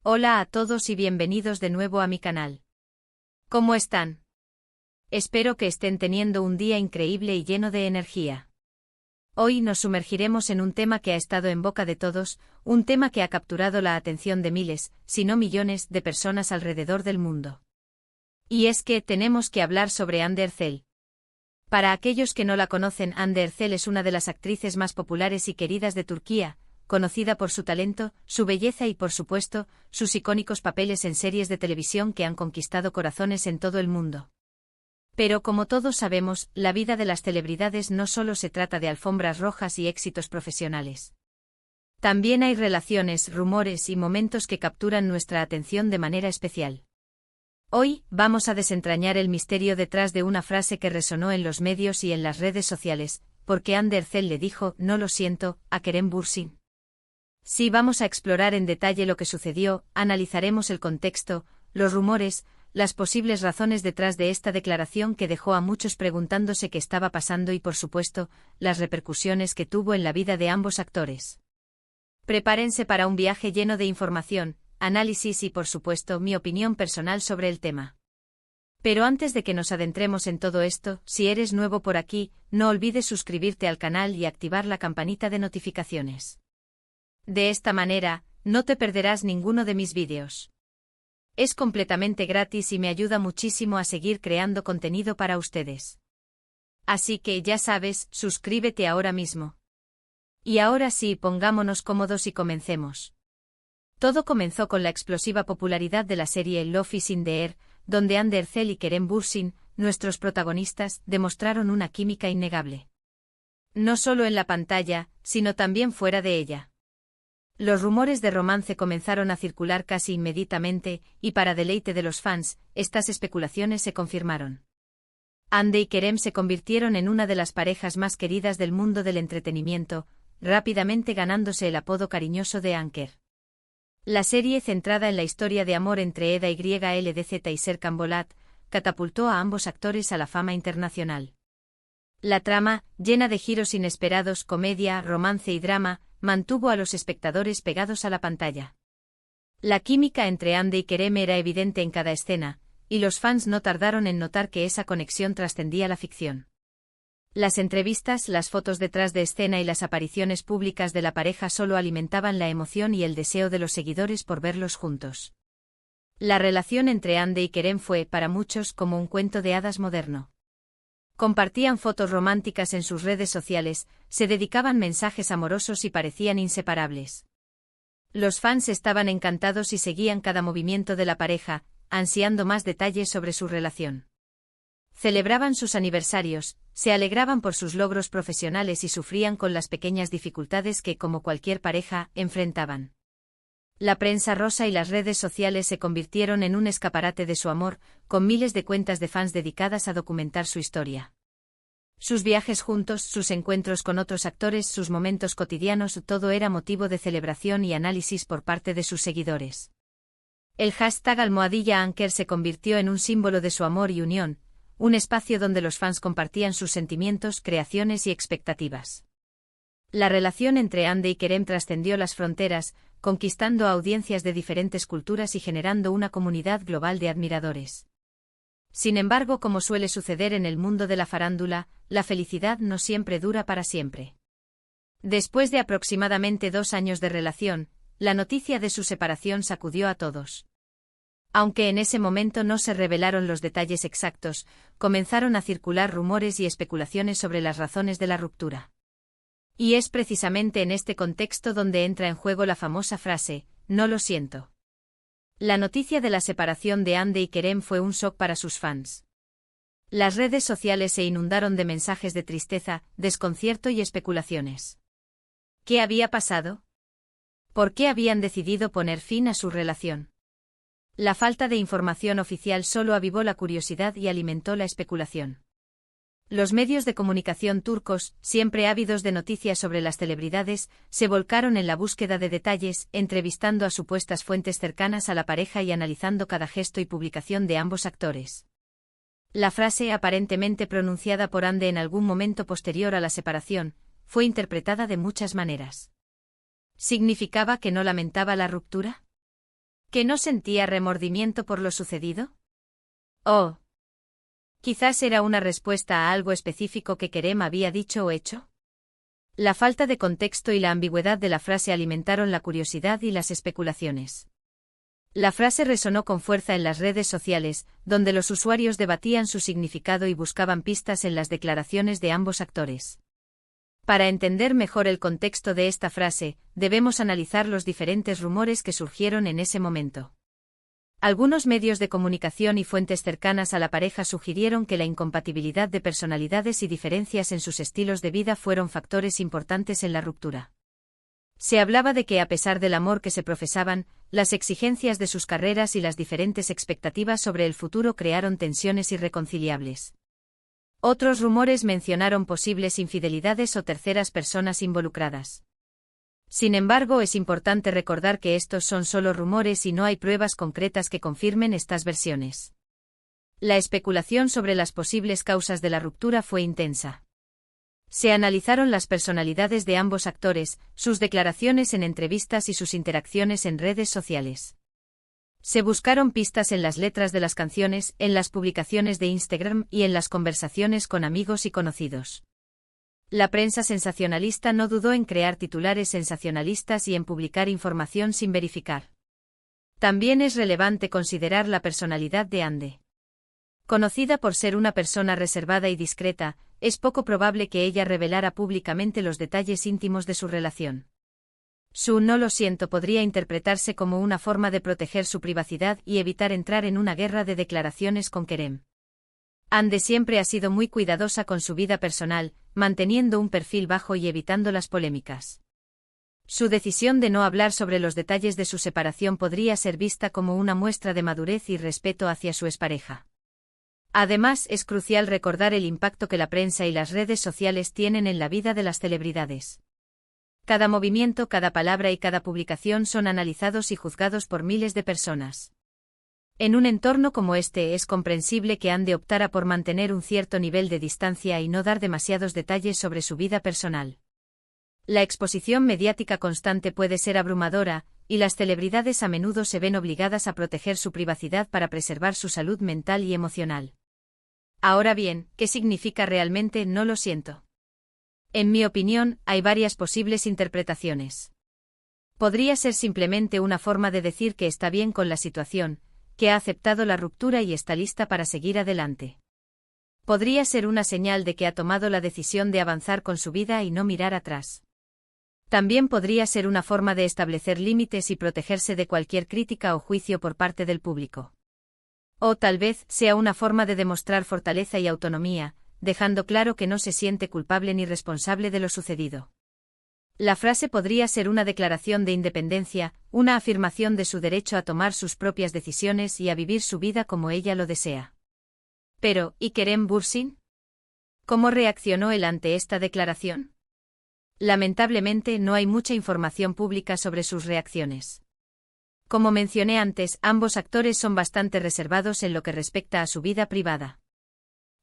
Hola a todos y bienvenidos de nuevo a mi canal. ¿Cómo están? Espero que estén teniendo un día increíble y lleno de energía. Hoy nos sumergiremos en un tema que ha estado en boca de todos, un tema que ha capturado la atención de miles, si no millones, de personas alrededor del mundo. Y es que tenemos que hablar sobre Hande Erçel. Para aquellos que no la conocen, Hande Erçel es una de las actrices más populares y queridas de Turquía, conocida por su talento, su belleza y por supuesto, sus icónicos papeles en series de televisión que han conquistado corazones en todo el mundo. Pero como todos sabemos, la vida de las celebridades no solo se trata de alfombras rojas y éxitos profesionales. También hay relaciones, rumores y momentos que capturan nuestra atención de manera especial. Hoy, vamos a desentrañar el misterio detrás de una frase que resonó en los medios y en las redes sociales, porque Hande Erçel le dijo, no lo siento, a Kerem Bürsin. Sí, vamos a explorar en detalle lo que sucedió, analizaremos el contexto, los rumores, las posibles razones detrás de esta declaración que dejó a muchos preguntándose qué estaba pasando y por supuesto, las repercusiones que tuvo en la vida de ambos actores. Prepárense para un viaje lleno de información, análisis y por supuesto mi opinión personal sobre el tema. Pero antes de que nos adentremos en todo esto, si eres nuevo por aquí, no olvides suscribirte al canal y activar la campanita de notificaciones. De esta manera, no te perderás ninguno de mis vídeos. Es completamente gratis y me ayuda muchísimo a seguir creando contenido para ustedes. Así que ya sabes, suscríbete ahora mismo. Y ahora sí, pongámonos cómodos y comencemos. Todo comenzó con la explosiva popularidad de la serie Love is in the Air, donde Hande Erçel y Kerem Bürsin, nuestros protagonistas, demostraron una química innegable. No solo en la pantalla, sino también fuera de ella. Los rumores de romance comenzaron a circular casi inmediatamente, y para deleite de los fans, estas especulaciones se confirmaron. Hande y Kerem se convirtieron en una de las parejas más queridas del mundo del entretenimiento, rápidamente ganándose el apodo cariñoso de Anker. La serie, centrada en la historia de amor entre Eda YLDZ y Serkan Bolat, catapultó a ambos actores a la fama internacional. La trama, llena de giros inesperados, comedia, romance y drama, mantuvo a los espectadores pegados a la pantalla. La química entre Hande y Kerem era evidente en cada escena, y los fans no tardaron en notar que esa conexión trascendía la ficción. Las entrevistas, las fotos detrás de escena y las apariciones públicas de la pareja solo alimentaban la emoción y el deseo de los seguidores por verlos juntos. La relación entre Hande y Kerem fue, para muchos, como un cuento de hadas moderno. Compartían fotos románticas en sus redes sociales, se dedicaban mensajes amorosos y parecían inseparables. Los fans estaban encantados y seguían cada movimiento de la pareja, ansiando más detalles sobre su relación. Celebraban sus aniversarios, se alegraban por sus logros profesionales y sufrían con las pequeñas dificultades que, como cualquier pareja, enfrentaban. La prensa rosa y las redes sociales se convirtieron en un escaparate de su amor, con miles de cuentas de fans dedicadas a documentar su historia. Sus viajes juntos, sus encuentros con otros actores, sus momentos cotidianos, todo era motivo de celebración y análisis por parte de sus seguidores. El hashtag #Anker se convirtió en un símbolo de su amor y unión, un espacio donde los fans compartían sus sentimientos, creaciones y expectativas. La relación entre Hande y Kerem trascendió las fronteras, conquistando a audiencias de diferentes culturas y generando una comunidad global de admiradores. Sin embargo, como suele suceder en el mundo de la farándula, la felicidad no siempre dura para siempre. Después de aproximadamente 2 años de relación, la noticia de su separación sacudió a todos. Aunque en ese momento no se revelaron los detalles exactos, comenzaron a circular rumores y especulaciones sobre las razones de la ruptura. Y es precisamente en este contexto donde entra en juego la famosa frase, no lo siento. La noticia de la separación de Hande y Kerem fue un shock para sus fans. Las redes sociales se inundaron de mensajes de tristeza, desconcierto y especulaciones. ¿Qué había pasado? ¿Por qué habían decidido poner fin a su relación? La falta de información oficial solo avivó la curiosidad y alimentó la especulación. Los medios de comunicación turcos, siempre ávidos de noticias sobre las celebridades, se volcaron en la búsqueda de detalles, entrevistando a supuestas fuentes cercanas a la pareja y analizando cada gesto y publicación de ambos actores. La frase aparentemente pronunciada por Hande en algún momento posterior a la separación, fue interpretada de muchas maneras. ¿Significaba que no lamentaba la ruptura? ¿Que no sentía remordimiento por lo sucedido? Oh. Quizás era una respuesta a algo específico que Kerem había dicho o hecho. La falta de contexto y la ambigüedad de la frase alimentaron la curiosidad y las especulaciones. La frase resonó con fuerza en las redes sociales, donde los usuarios debatían su significado y buscaban pistas en las declaraciones de ambos actores. Para entender mejor el contexto de esta frase, debemos analizar los diferentes rumores que surgieron en ese momento. Algunos medios de comunicación y fuentes cercanas a la pareja sugirieron que la incompatibilidad de personalidades y diferencias en sus estilos de vida fueron factores importantes en la ruptura. Se hablaba de que, a pesar del amor que se profesaban, las exigencias de sus carreras y las diferentes expectativas sobre el futuro crearon tensiones irreconciliables. Otros rumores mencionaron posibles infidelidades o terceras personas involucradas. Sin embargo, es importante recordar que estos son solo rumores y no hay pruebas concretas que confirmen estas versiones. La especulación sobre las posibles causas de la ruptura fue intensa. Se analizaron las personalidades de ambos actores, sus declaraciones en entrevistas y sus interacciones en redes sociales. Se buscaron pistas en las letras de las canciones, en las publicaciones de Instagram y en las conversaciones con amigos y conocidos. La prensa sensacionalista no dudó en crear titulares sensacionalistas y en publicar información sin verificar. También es relevante considerar la personalidad de Hande. Conocida por ser una persona reservada y discreta, es poco probable que ella revelara públicamente los detalles íntimos de su relación. Su "no lo siento" podría interpretarse como una forma de proteger su privacidad y evitar entrar en una guerra de declaraciones con Kerem. Hande siempre ha sido muy cuidadosa con su vida personal, manteniendo un perfil bajo y evitando las polémicas. Su decisión de no hablar sobre los detalles de su separación podría ser vista como una muestra de madurez y respeto hacia su expareja. Además, es crucial recordar el impacto que la prensa y las redes sociales tienen en la vida de las celebridades. Cada movimiento, cada palabra y cada publicación son analizados y juzgados por miles de personas. En un entorno como este es comprensible que Hande optara por mantener un cierto nivel de distancia y no dar demasiados detalles sobre su vida personal. La exposición mediática constante puede ser abrumadora, y las celebridades a menudo se ven obligadas a proteger su privacidad para preservar su salud mental y emocional. Ahora bien, ¿qué significa realmente "no lo siento"? En mi opinión, hay varias posibles interpretaciones. Podría ser simplemente una forma de decir que está bien con la situación, que ha aceptado la ruptura y está lista para seguir adelante. Podría ser una señal de que ha tomado la decisión de avanzar con su vida y no mirar atrás. También podría ser una forma de establecer límites y protegerse de cualquier crítica o juicio por parte del público. O tal vez sea una forma de demostrar fortaleza y autonomía, dejando claro que no se siente culpable ni responsable de lo sucedido. La frase podría ser una declaración de independencia, una afirmación de su derecho a tomar sus propias decisiones y a vivir su vida como ella lo desea. Pero, ¿y Kerem Bürsin? ¿Cómo reaccionó él ante esta declaración? Lamentablemente no hay mucha información pública sobre sus reacciones. Como mencioné antes, ambos actores son bastante reservados en lo que respecta a su vida privada.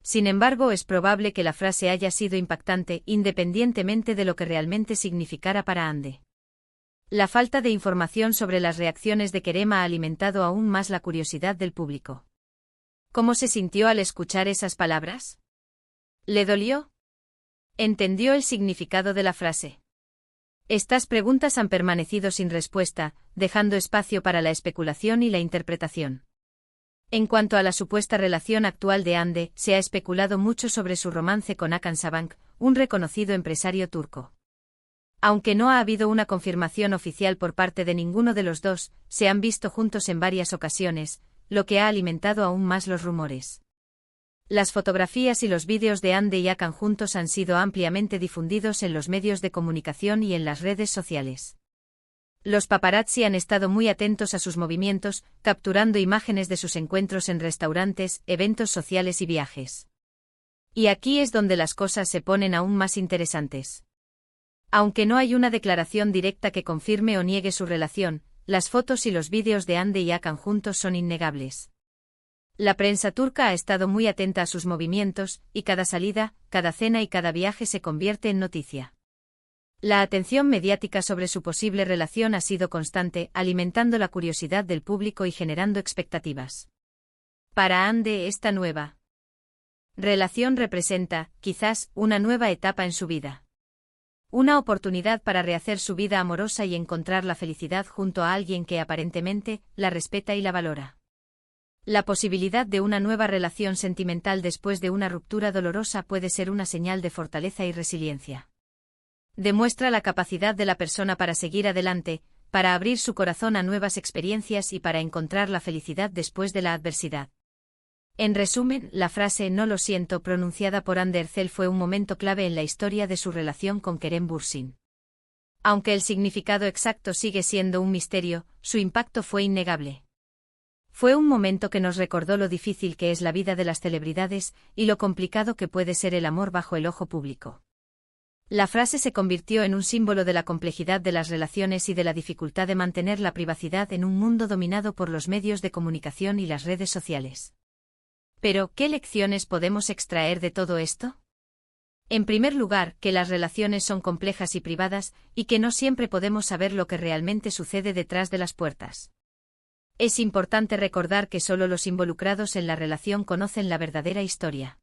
Sin embargo, es probable que la frase haya sido impactante, independientemente de lo que realmente significara para Hande. La falta de información sobre las reacciones de Kerem ha alimentado aún más la curiosidad del público. ¿Cómo se sintió al escuchar esas palabras? ¿Le dolió? ¿Entendió el significado de la frase? Estas preguntas han permanecido sin respuesta, dejando espacio para la especulación y la interpretación. En cuanto a la supuesta relación actual de Hande, se ha especulado mucho sobre su romance con Hakan Sabancı, un reconocido empresario turco. Aunque no ha habido una confirmación oficial por parte de ninguno de los dos, se han visto juntos en varias ocasiones, lo que ha alimentado aún más los rumores. Las fotografías y los vídeos de Hande y Hakan juntos han sido ampliamente difundidos en los medios de comunicación y en las redes sociales. Los paparazzi han estado muy atentos a sus movimientos, capturando imágenes de sus encuentros en restaurantes, eventos sociales y viajes. Y aquí es donde las cosas se ponen aún más interesantes. Aunque no hay una declaración directa que confirme o niegue su relación, las fotos y los vídeos de Hande y Hakan juntos son innegables. La prensa turca ha estado muy atenta a sus movimientos, y cada salida, cada cena y cada viaje se convierte en noticia. La atención mediática sobre su posible relación ha sido constante, alimentando la curiosidad del público y generando expectativas. Para Ande, esta nueva relación representa, quizás, una nueva etapa en su vida. Una oportunidad para rehacer su vida amorosa y encontrar la felicidad junto a alguien que aparentemente la respeta y la valora. La posibilidad de una nueva relación sentimental después de una ruptura dolorosa puede ser una señal de fortaleza y resiliencia. Demuestra la capacidad de la persona para seguir adelante, para abrir su corazón a nuevas experiencias y para encontrar la felicidad después de la adversidad. En resumen, la frase "no lo siento" pronunciada por Ande Erçel fue un momento clave en la historia de su relación con Kerem Bürsin. Aunque el significado exacto sigue siendo un misterio, su impacto fue innegable. Fue un momento que nos recordó lo difícil que es la vida de las celebridades y lo complicado que puede ser el amor bajo el ojo público. La frase se convirtió en un símbolo de la complejidad de las relaciones y de la dificultad de mantener la privacidad en un mundo dominado por los medios de comunicación y las redes sociales. Pero, ¿qué lecciones podemos extraer de todo esto? En primer lugar, que las relaciones son complejas y privadas, y que no siempre podemos saber lo que realmente sucede detrás de las puertas. Es importante recordar que solo los involucrados en la relación conocen la verdadera historia.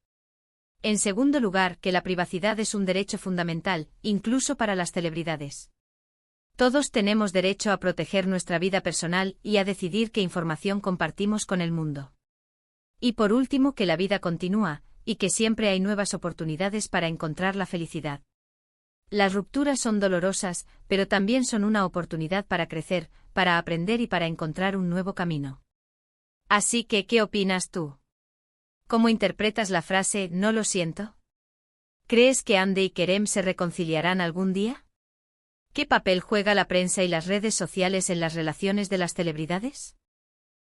En segundo lugar, que la privacidad es un derecho fundamental, incluso para las celebridades. Todos tenemos derecho a proteger nuestra vida personal y a decidir qué información compartimos con el mundo. Y por último, que la vida continúa, y que siempre hay nuevas oportunidades para encontrar la felicidad. Las rupturas son dolorosas, pero también son una oportunidad para crecer, para aprender y para encontrar un nuevo camino. Así que, ¿qué opinas tú? ¿Cómo interpretas la frase "no lo siento"? ¿Crees que Ande y Kerem se reconciliarán algún día? ¿Qué papel juega la prensa y las redes sociales en las relaciones de las celebridades?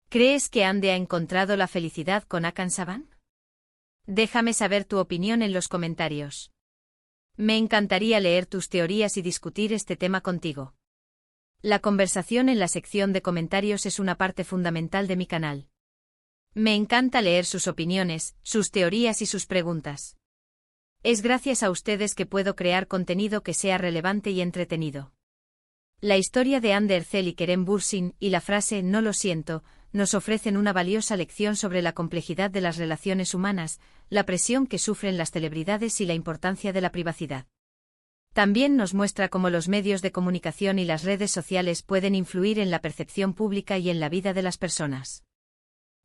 ¿Crees que Ande ha encontrado la felicidad con Hakan Saban? Déjame saber tu opinión en los comentarios. Me encantaría leer tus teorías y discutir este tema contigo. La conversación en la sección de comentarios es una parte fundamental de mi canal. Me encanta leer sus opiniones, sus teorías y sus preguntas. Es gracias a ustedes que puedo crear contenido que sea relevante y entretenido. La historia de Ande Erçel y Kerem Bürsin y la frase "no lo siento" nos ofrecen una valiosa lección sobre la complejidad de las relaciones humanas, la presión que sufren las celebridades y la importancia de la privacidad. También nos muestra cómo los medios de comunicación y las redes sociales pueden influir en la percepción pública y en la vida de las personas.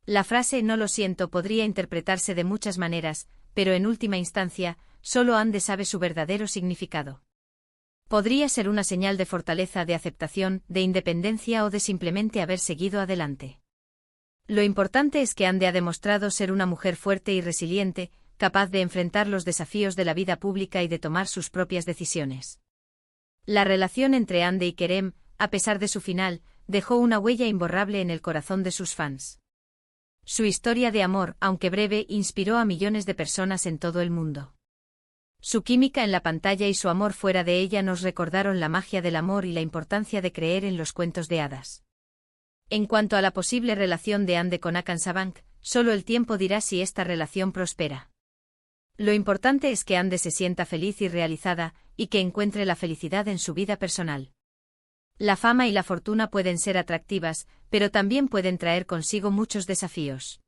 La frase "no lo siento" podría interpretarse de muchas maneras, pero en última instancia, solo Ande sabe su verdadero significado. Podría ser una señal de fortaleza, de aceptación, de independencia o de simplemente haber seguido adelante. Lo importante es que Ande ha demostrado ser una mujer fuerte y resiliente, capaz de enfrentar los desafíos de la vida pública y de tomar sus propias decisiones. La relación entre Ande y Kerem, a pesar de su final, dejó una huella imborrable en el corazón de sus fans. Su historia de amor, aunque breve, inspiró a millones de personas en todo el mundo. Su química en la pantalla y su amor fuera de ella nos recordaron la magia del amor y la importancia de creer en los cuentos de hadas. En cuanto a la posible relación de Ande con Hakan Saban, solo el tiempo dirá si esta relación prospera. Lo importante es que Ande se sienta feliz y realizada, y que encuentre la felicidad en su vida personal. La fama y la fortuna pueden ser atractivas, pero también pueden traer consigo muchos desafíos.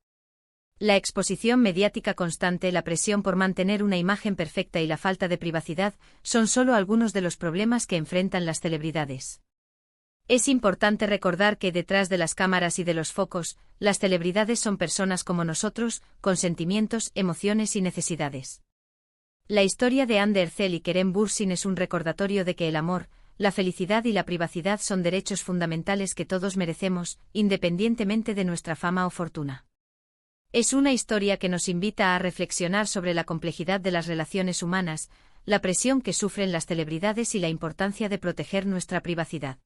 La exposición mediática constante, la presión por mantener una imagen perfecta y la falta de privacidad son solo algunos de los problemas que enfrentan las celebridades. Es importante recordar que detrás de las cámaras y de los focos, las celebridades son personas como nosotros, con sentimientos, emociones y necesidades. La historia de Ande Erçel y Kerem Bürsin es un recordatorio de que el amor, la felicidad y la privacidad son derechos fundamentales que todos merecemos, independientemente de nuestra fama o fortuna. Es una historia que nos invita a reflexionar sobre la complejidad de las relaciones humanas, la presión que sufren las celebridades y la importancia de proteger nuestra privacidad.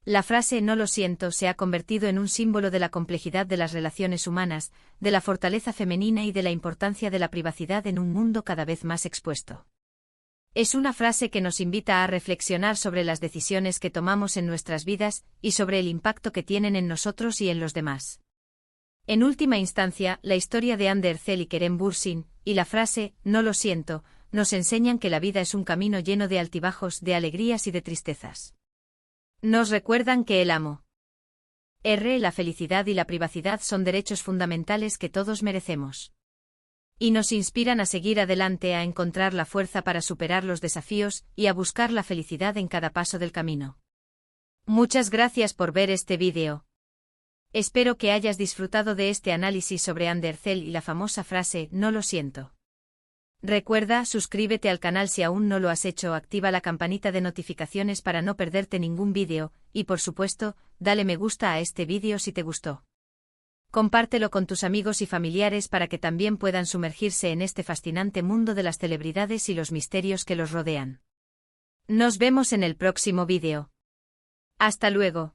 La frase "no lo siento" se ha convertido en un símbolo de la complejidad de las relaciones humanas, de la fortaleza femenina y de la importancia de la privacidad en un mundo cada vez más expuesto. Es una frase que nos invita a reflexionar sobre las decisiones que tomamos en nuestras vidas y sobre el impacto que tienen en nosotros y en los demás. En última instancia, la historia de Ande Erçel y Kerem Bürsin, y la frase "no lo siento", nos enseñan que la vida es un camino lleno de altibajos, de alegrías y de tristezas. Nos recuerdan que el amor, la felicidad y la privacidad son derechos fundamentales que todos merecemos. Y nos inspiran a seguir adelante, a encontrar la fuerza para superar los desafíos y a buscar la felicidad en cada paso del camino. Muchas gracias por ver este vídeo. Espero que hayas disfrutado de este análisis sobre Undercell y la famosa frase «no lo siento». Recuerda, suscríbete al canal si aún no lo has hecho, activa la campanita de notificaciones para no perderte ningún vídeo, y por supuesto, dale me gusta a este vídeo si te gustó. Compártelo con tus amigos y familiares para que también puedan sumergirse en este fascinante mundo de las celebridades y los misterios que los rodean. Nos vemos en el próximo vídeo. Hasta luego.